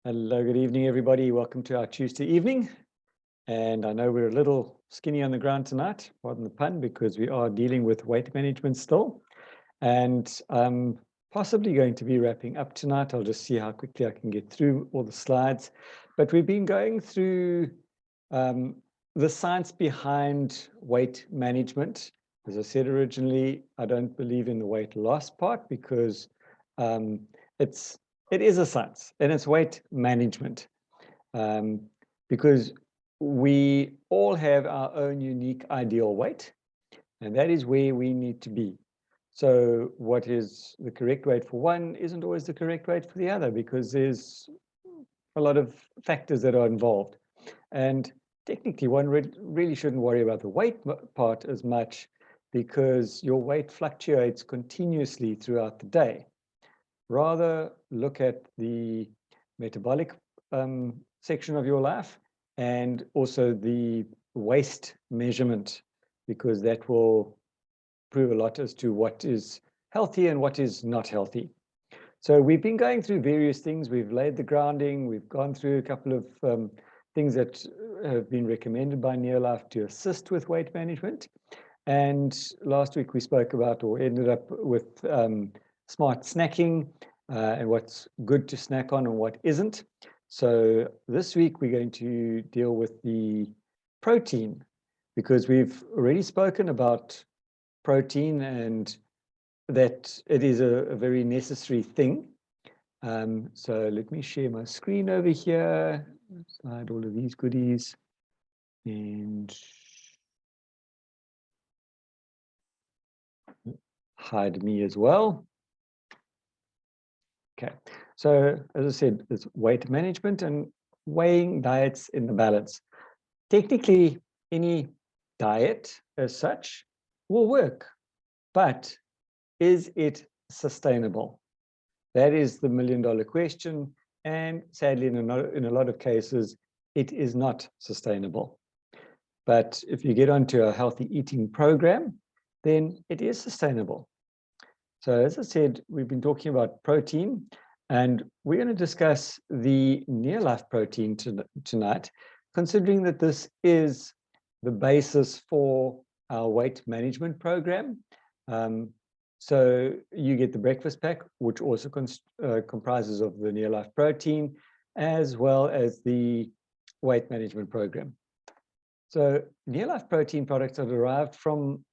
Hello, good evening, everybody. Welcome to our Tuesday evening. And I know we're a little skinny on the ground tonight, pardon the pun, because we are dealing with weight management still. And I'm possibly going to be wrapping up tonight. I'll just see how quickly I can get through all the slides. But we've been going through the science behind weight management. As I said originally, I don't believe in the weight loss part because it is a science, and it's weight management, because we all have our own unique ideal weight, and that is where we need to be. So what is the correct weight for one isn't always the correct weight for the other, because there's a lot of factors that are involved. And technically, one really shouldn't worry about the weight part as much, because your weight fluctuates continuously throughout the day. Rather look at the metabolic section of your life, and also the waist measurement, because that will prove a lot as to what is healthy and what is not healthy. So we've been going through various things. We've laid the grounding. We've gone through a couple of things that have been recommended by Neolife to assist with weight management. And last week we spoke about, or ended up with, smart snacking, and what's good to snack on and what isn't. So this week we're going to deal with the protein, because we've already spoken about protein and that it is a very necessary thing. So let me share my screen over here, slide all of these goodies, and hide me as well. Okay, so as I said, it's weight management and weighing diets in the balance. Technically, any diet as such will work, but is it sustainable? That is the million-dollar question, and sadly, in a lot of cases, it is not sustainable. But if you get onto a healthy eating program, then it is sustainable. So as I said, we've been talking about protein, and we're going to discuss the Neolife protein tonight, considering that this is the basis for our weight management program. So you get the breakfast pack, which also comprises of the Neolife protein, as well as the weight management program. So Neolife protein products are derived from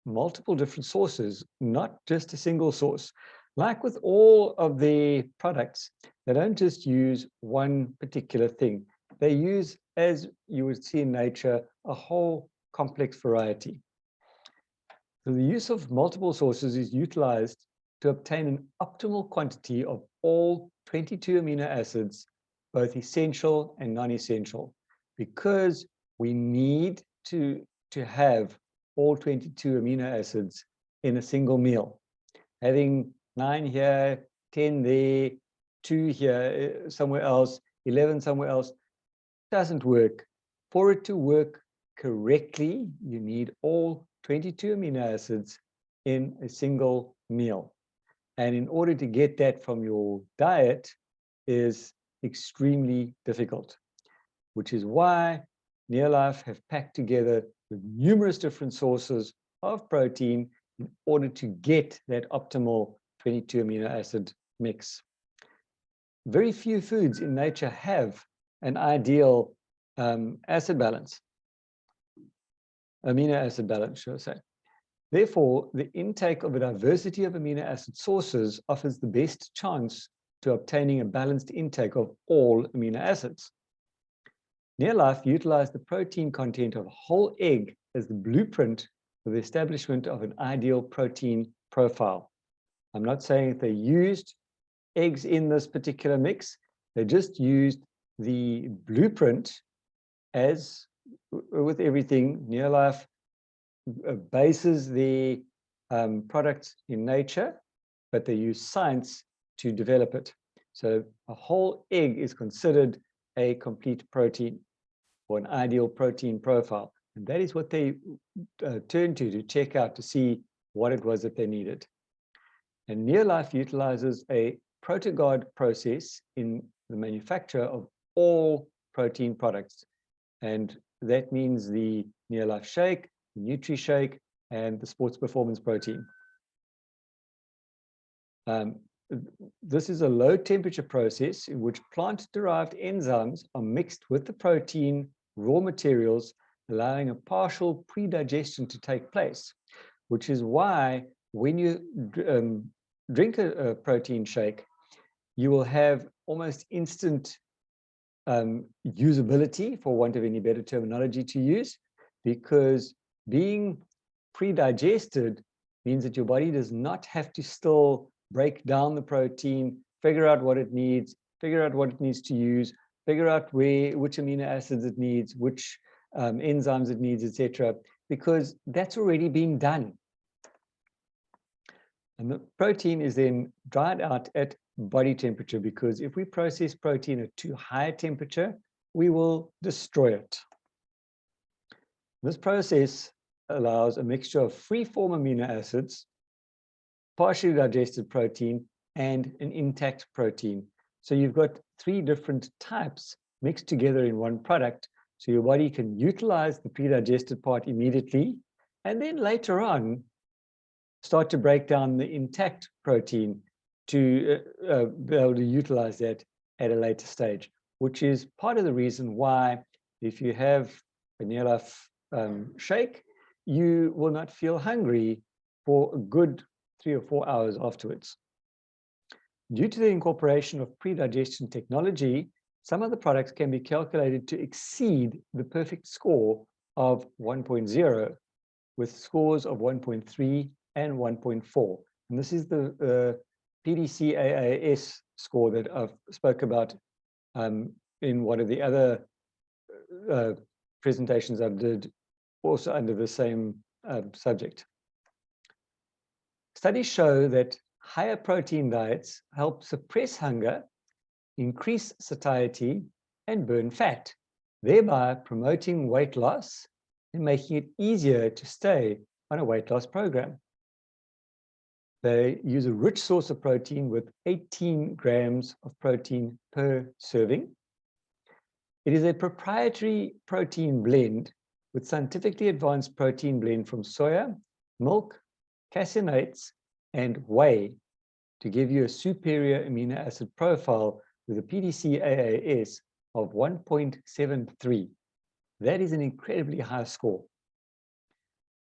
multiple different sources, not just a single source. Like with all of the products, they don't just use one particular thing. They use, as you would see in nature, a whole complex variety. So the use of multiple sources is utilized to obtain an optimal quantity of all 22 amino acids, both essential and non-essential, because we need to have all 22 amino acids in a single meal. Having 9 here, 10 there, 2 here, somewhere else, 11 somewhere else, doesn't work. For it to work correctly, you need all 22 amino acids in a single meal. And in order to get that from your diet is extremely difficult, which is why Neolife have packed together numerous different sources of protein in order to get that optimal 22 amino acid mix. Very few foods in nature have an ideal acid balance, amino acid balance, should I say. Therefore, the intake of a diversity of amino acid sources offers the best chance to obtaining a balanced intake of all amino acids. Neolife utilized the protein content of a whole egg as the blueprint for the establishment of an ideal protein profile. I'm not saying that they used eggs in this particular mix, they just used the blueprint. As with everything, Neolife bases the products in nature, but they use science to develop it. So a whole egg is considered a complete protein, or an ideal protein profile. And that is what they turned to check out to see what it was that they needed. And Neolife utilizes a ProtoGuard process in the manufacturer of all protein products. And that means the Neolife Shake, the NutriShake, and the Sports Performance Protein. This is a low temperature process in which plant-derived enzymes are mixed with the protein raw materials, allowing a partial pre-digestion to take place, which is why when you drink a protein shake, you will have almost instant usability, for want of any better terminology to use, because being pre-digested means that your body does not have to still break down the protein, figure out what it needs, figure out what it needs to use, figure out which amino acids it needs, which enzymes it needs, etc., because that's already been done. And the protein is then dried out at body temperature, because if we process protein at too high a temperature, we will destroy it. This process allows a mixture of free-form amino acids, partially digested protein, and an intact protein. So you've got 3 different types mixed together in one product, so your body can utilize the pre-digested part immediately, and then later on start to break down the intact protein to be able to utilize that at a later stage, which is part of the reason why if you have a Neolife shake, you will not feel hungry for a good 3 or 4 hours afterwards. Due to the incorporation of pre-digestion technology, some of the products can be calculated to exceed the perfect score of 1.0, with scores of 1.3 and 1.4. And this is the PDCAAS score that I've spoke about in one of the other presentations I did, also under the same subject. Studies show that higher protein diets help suppress hunger, increase satiety, and burn fat, thereby promoting weight loss and making it easier to stay on a weight loss program. They use a rich source of protein with 18 grams of protein per serving. It is a proprietary protein blend with scientifically advanced protein blend from soya, milk, caseinate, and whey to give you a superior amino acid profile with a PDCAAS of 1.73. That is an incredibly high score.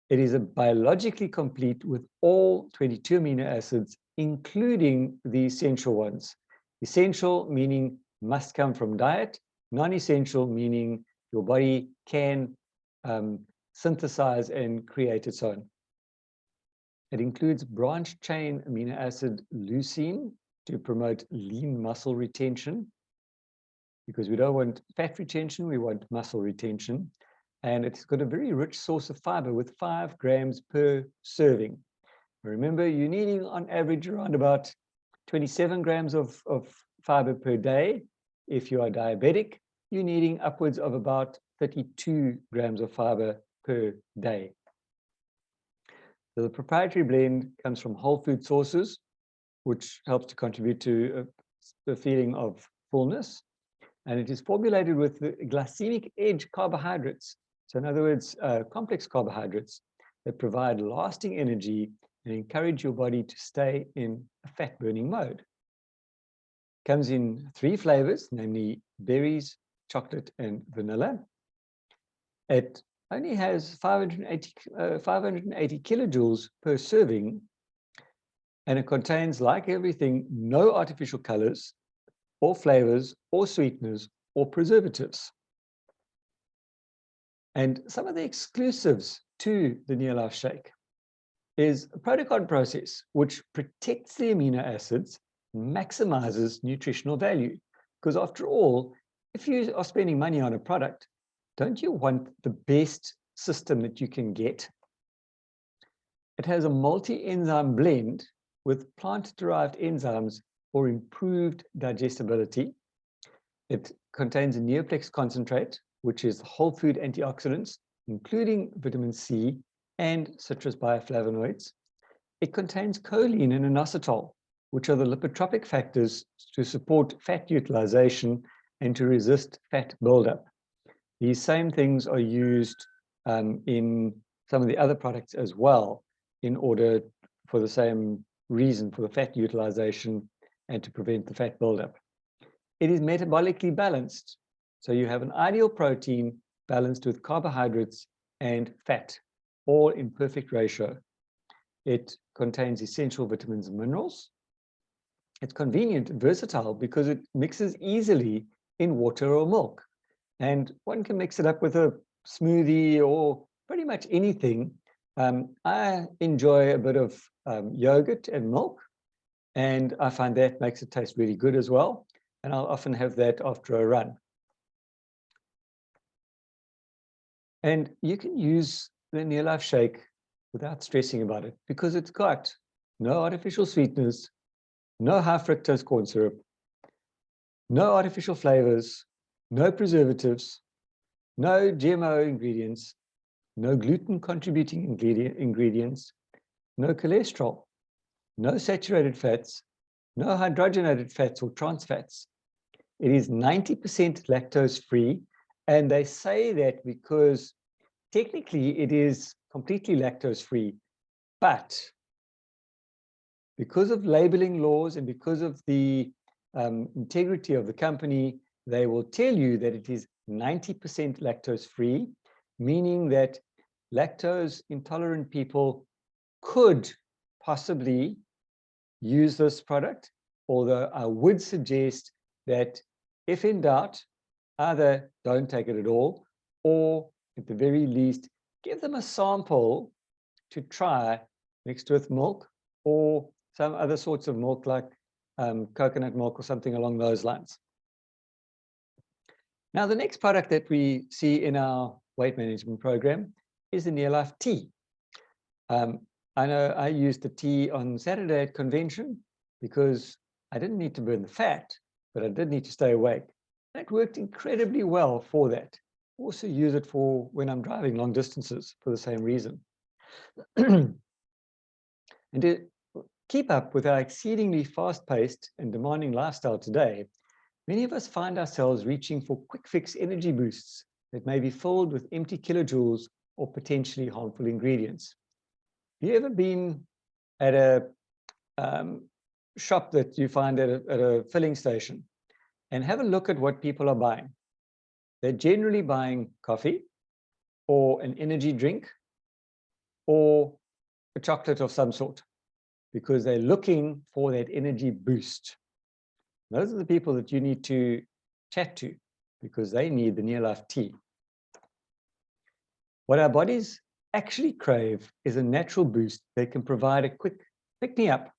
It is biologically complete with all 22 amino acids, including the essential ones. Essential meaning must come from diet, non-essential meaning your body can synthesize and create its own. It includes branch-chain amino acid leucine to promote lean muscle retention, because we don't want fat retention, we want muscle retention. And it's got a very rich source of fiber with 5 grams per serving. Remember, you're needing on average around about 27 grams of fiber per day. If you are diabetic, you're needing upwards of about 32 grams of fiber per day. So the proprietary blend comes from whole food sources, which helps to contribute to the feeling of fullness. And it is formulated with the glycemic edge carbohydrates. So in other words, complex carbohydrates that provide lasting energy and encourage your body to stay in a fat-burning mode. Comes in 3 flavors, namely berries, chocolate, and vanilla. It only has 580 kilojoules per serving, and it contains, like everything, no artificial colors, or flavors, or sweeteners, or preservatives. And some of the exclusives to the Neolife Shake is a protocol process which protects the amino acids, maximizes nutritional value. Because after all, if you are spending money on a product, don't you want the best system that you can get? It has a multi-enzyme blend with plant-derived enzymes for improved digestibility. It contains a Neoplex concentrate, which is whole food antioxidants, including vitamin C and citrus bioflavonoids. It contains choline and inositol, which are the lipotropic factors to support fat utilization and to resist fat buildup. These same things are used in some of the other products as well, in order for the same reason, for the fat utilization and to prevent the fat buildup. It is metabolically balanced. So you have an ideal protein balanced with carbohydrates and fat, all in perfect ratio. It contains essential vitamins and minerals. It's convenient and versatile because it mixes easily in water or milk. And one can mix it up with a smoothie or pretty much anything. I enjoy a bit of yogurt and milk, and I find that makes it taste really good as well. And I'll often have that after a run. And you can use the Neolife Shake without stressing about it, because it's got no artificial sweeteners, no high fructose corn syrup, no artificial flavors, no preservatives, no GMO ingredients, no gluten contributing ingredients, no cholesterol, no saturated fats, no hydrogenated fats or trans fats. It is 90% lactose free, and they say that because technically it is completely lactose free, but because of labeling laws and because of the integrity of the company, they will tell you that it is 90% lactose free, meaning that lactose intolerant people could possibly use this product, although I would suggest that if in doubt, either don't take it at all, or at the very least, give them a sample to try mixed with milk or some other sorts of milk like coconut milk or something along those lines. Now, the next product that we see in our weight management program is the Neolife tea. I know I used the tea on Saturday at convention because I didn't need to burn the fat, but I did need to stay awake. That worked incredibly well for that. Also use it for when I'm driving long distances for the same reason. And to keep up with our exceedingly fast-paced and demanding lifestyle today, many of us find ourselves reaching for quick fix energy boosts that may be filled with empty kilojoules or potentially harmful ingredients. Have you ever been at a shop that you find at a filling station and have a look at what people are buying? They're generally buying coffee or an energy drink or a chocolate of some sort because they're looking for that energy boost. Those are the people that you need to chat to because they need the Neolife tea. What our bodies actually crave is a natural boost that can provide a quick pick-me-up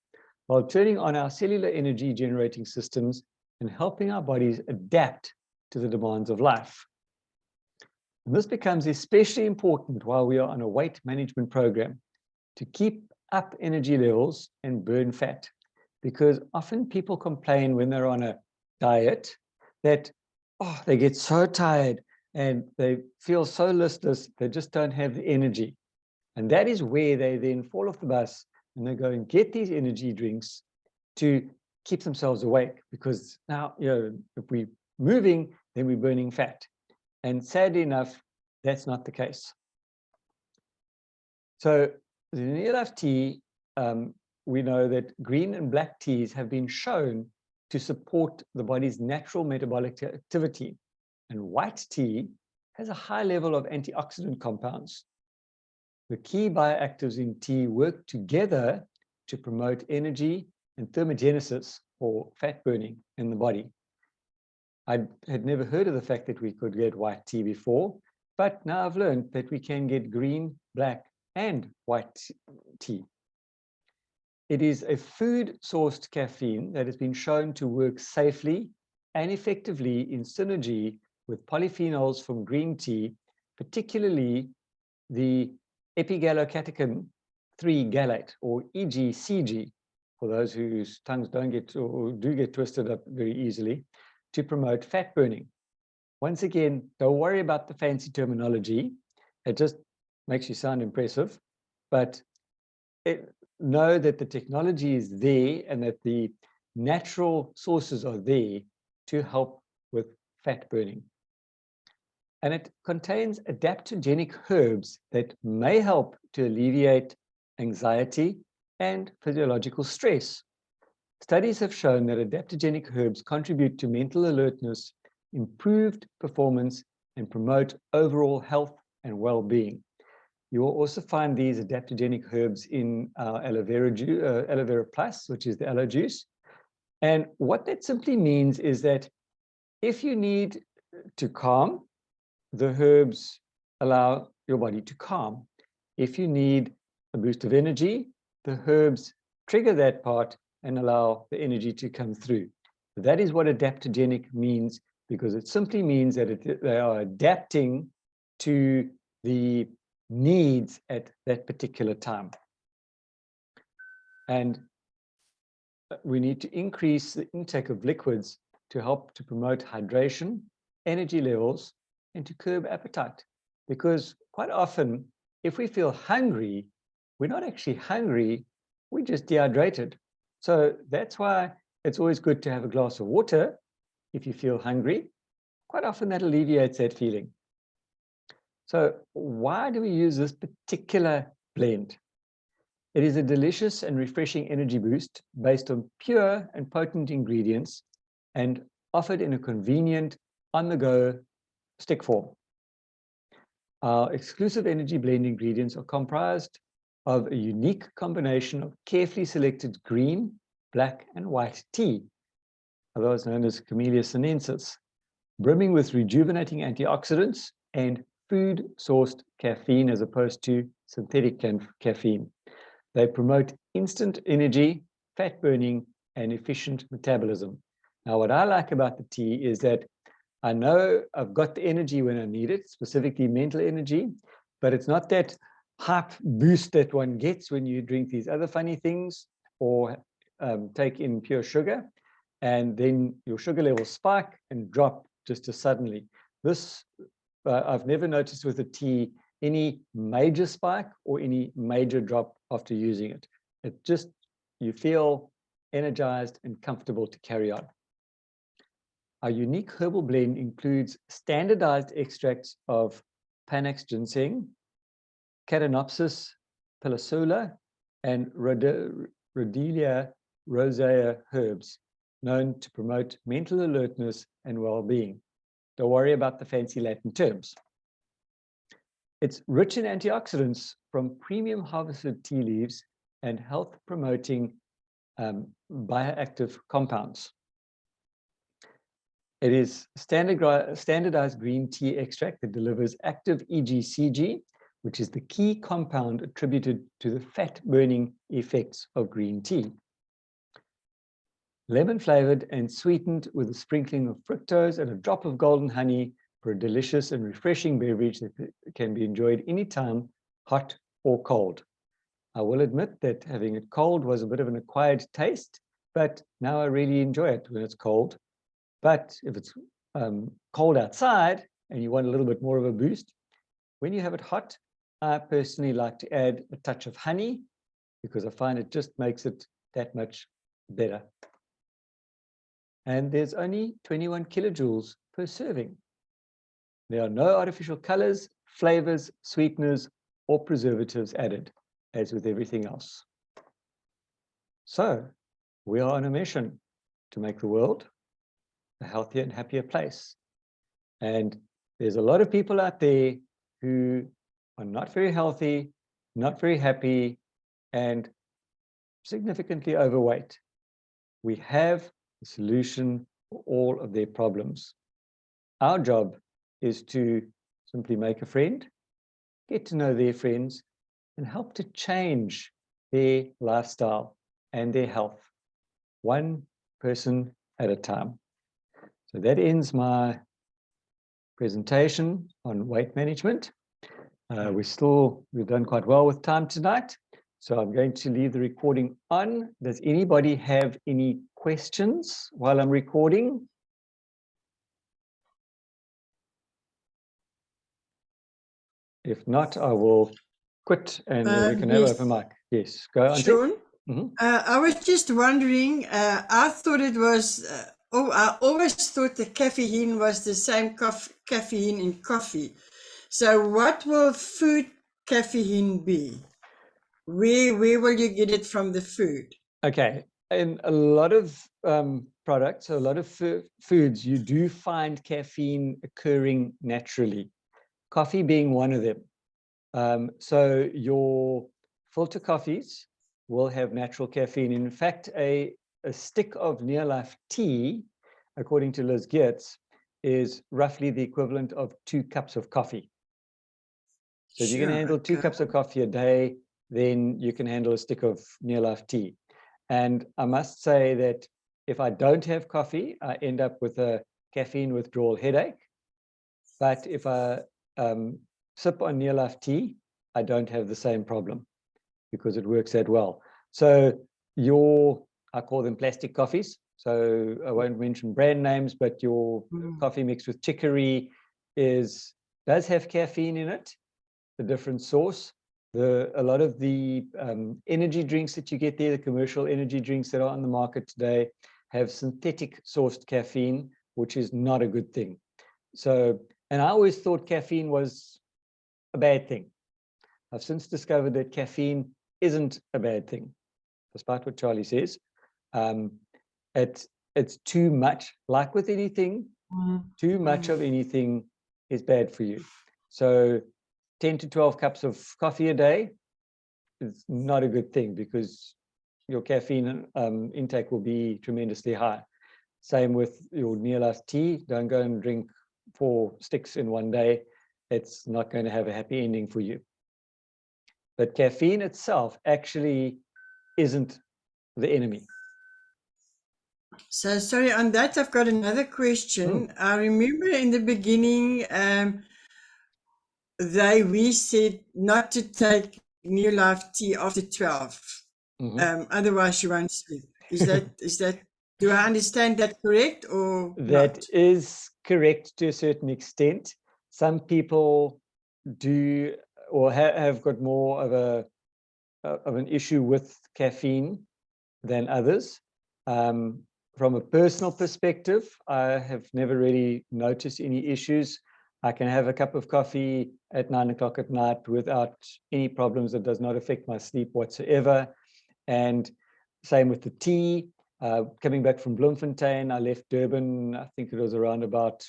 while turning on our cellular energy generating systems and helping our bodies adapt to the demands of life. And this becomes especially important while we are on a weight management program to keep up energy levels and burn fat, because often people complain when they're on a diet that, oh, they get so tired and they feel so listless, they just don't have the energy. And that is where they then fall off the bus and they go and get these energy drinks to keep themselves awake, because now, you know, if we're moving, then we're burning fat. And sadly enough, that's not the case. So the Neolife tea, we know that green and black teas have been shown to support the body's natural metabolic activity. And white tea has a high level of antioxidant compounds. The key bioactives in tea work together to promote energy and thermogenesis, or fat burning, in the body. I had never heard of the fact that we could get white tea before, but now I've learned that we can get green, black, and white tea. It is a food-sourced caffeine that has been shown to work safely and effectively in synergy with polyphenols from green tea, particularly the epigallocatechin 3 gallate, or EGCG, for those whose tongues don't get or do get twisted up very easily, to promote fat burning. Once again, don't worry about the fancy terminology. It just makes you sound impressive. But know that the technology is there and that the natural sources are there to help with fat burning. And it contains adaptogenic herbs that may help to alleviate anxiety and physiological stress. Studies have shown that adaptogenic herbs contribute to mental alertness, improved performance, and promote overall health and well-being. You will also find these adaptogenic herbs in aloe vera plus, which is the aloe juice. And what that simply means is that if you need to calm, the herbs allow your body to calm. If you need a boost of energy, the herbs trigger that part and allow the energy to come through. That is what adaptogenic means, because it simply means that they are adapting to the needs at that particular time. And we need to increase the intake of liquids to help to promote hydration, energy levels, and to curb appetite. Because quite often, if we feel hungry, we're not actually hungry, we're just dehydrated. So that's why it's always good to have a glass of water if you feel hungry. Quite often that alleviates that feeling. So why do we use this particular blend? It is a delicious and refreshing energy boost based on pure and potent ingredients and offered in a convenient, on-the-go stick form. Our exclusive energy blend ingredients are comprised of a unique combination of carefully selected green, black, and white tea, otherwise known as Camellia sinensis, brimming with rejuvenating antioxidants and food-sourced caffeine as opposed to synthetic caffeine. They promote instant energy, fat burning, and efficient metabolism. Now, what I like about the tea is that I know I've got the energy when I need it, specifically mental energy, but it's not that hype boost that one gets when you drink these other funny things or take in pure sugar, and then your sugar levels spike and drop just as suddenly. This, I've never noticed with the tea any major spike or any major drop after using it. It just, you feel energized and comfortable to carry on. Our unique herbal blend includes standardized extracts of Panax ginseng, Catanopsis pilosola, and Rhodelia rosea herbs, known to promote mental alertness and well-being. Don't worry about the fancy Latin terms. It's rich in antioxidants from premium harvested tea leaves and health-promoting bioactive compounds. It is standardized green tea extract that delivers active EGCG, which is the key compound attributed to the fat-burning effects of green tea. Lemon-flavored and sweetened with a sprinkling of fructose and a drop of golden honey for a delicious and refreshing beverage that can be enjoyed anytime, hot or cold. I will admit that having it cold was a bit of an acquired taste, but now I really enjoy it when it's cold. But if it's cold outside and you want a little bit more of a boost, when you have it hot, I personally like to add a touch of honey because I find it just makes it that much better. And there's only 21 kilojoules per serving. There are no artificial colors, flavors, sweeteners, or preservatives added, as with everything else. So we are on a mission to make the world a healthier and happier place. And there's a lot of people out there who are not very healthy, not very happy, and significantly overweight. We have a solution for all of their problems. Our job is to simply make a friend, get to know their friends, and help to change their lifestyle and their health, one person at a time. So that ends my presentation on weight management. We've done quite well with time tonight. So I'm going to leave the recording on. Does anybody have any questions while I'm recording? If not, I will quit and we can have Yes. open mic. Yes, go on. Sean, Mhm. I was just wondering, I thought it was, I always thought the caffeine was the same caffeine in coffee. So what will food caffeine be? Where will you get it from the food? Okay, in a lot of products, a lot of foods, you do find caffeine occurring naturally. Coffee being one of them. So your filter coffees will have natural caffeine. In fact, a stick of Neolife tea, according to Liz Geertz, is roughly the equivalent of 2 cups of coffee. So if you can handle 2 cups of coffee a day, then you can handle a stick of Neolife tea. And I must say that if I don't have coffee, I end up with a caffeine withdrawal headache. But if I sip on Neolife tea, I don't have the same problem because it works that well. So I call them plastic coffees. So I won't mention brand names, but your coffee mixed with chicory does have caffeine in it, the different source. A lot of the energy drinks that you get there, the commercial energy drinks that are on the market today, have synthetic sourced caffeine, which is not a good thing. So, and I always thought caffeine was a bad thing. I've since discovered that caffeine isn't a bad thing, despite what Charlie says. It's too much, like with anything, too much of anything is bad for you. So 10 to 12 cups of coffee a day is not a good thing because your caffeine intake will be tremendously high. Same with your Neolife tea. Don't go and drink 4 sticks in one day. It's not going to have a happy ending for you. But caffeine itself actually isn't the enemy. So sorry, on that I've got another question. I remember in the beginning, we said not to take Neolife tea after 12. Otherwise you won't sleep. Is that do I understand that correct or That not? is correct to a certain extent. Some people do or have got more of an issue with caffeine than others. From a personal perspective, I have never really noticed any issues. I can have a cup of coffee at 9 o'clock at night without any problems. It does not affect my sleep whatsoever. And same with the tea. Coming back from Bloemfontein, I left Durban, I think it was around about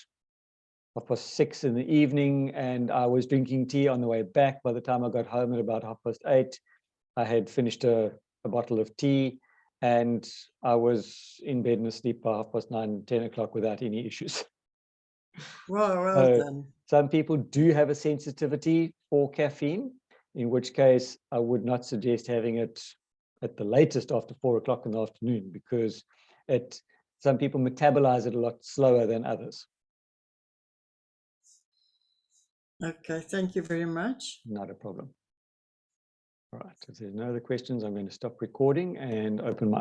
6:30 in the evening, and I was drinking tea on the way back. By the time I got home at about 8:30, I had finished a bottle of tea, and I was in bed and asleep by 9:30, 10 o'clock without any issues. Well done. Some people do have a sensitivity for caffeine, in which case I would not suggest having it at the latest after 4 o'clock in the afternoon, because some people metabolize it a lot slower than others. Okay, thank you very much. Not a problem. All right, if there's no other questions, I'm going to stop recording and open my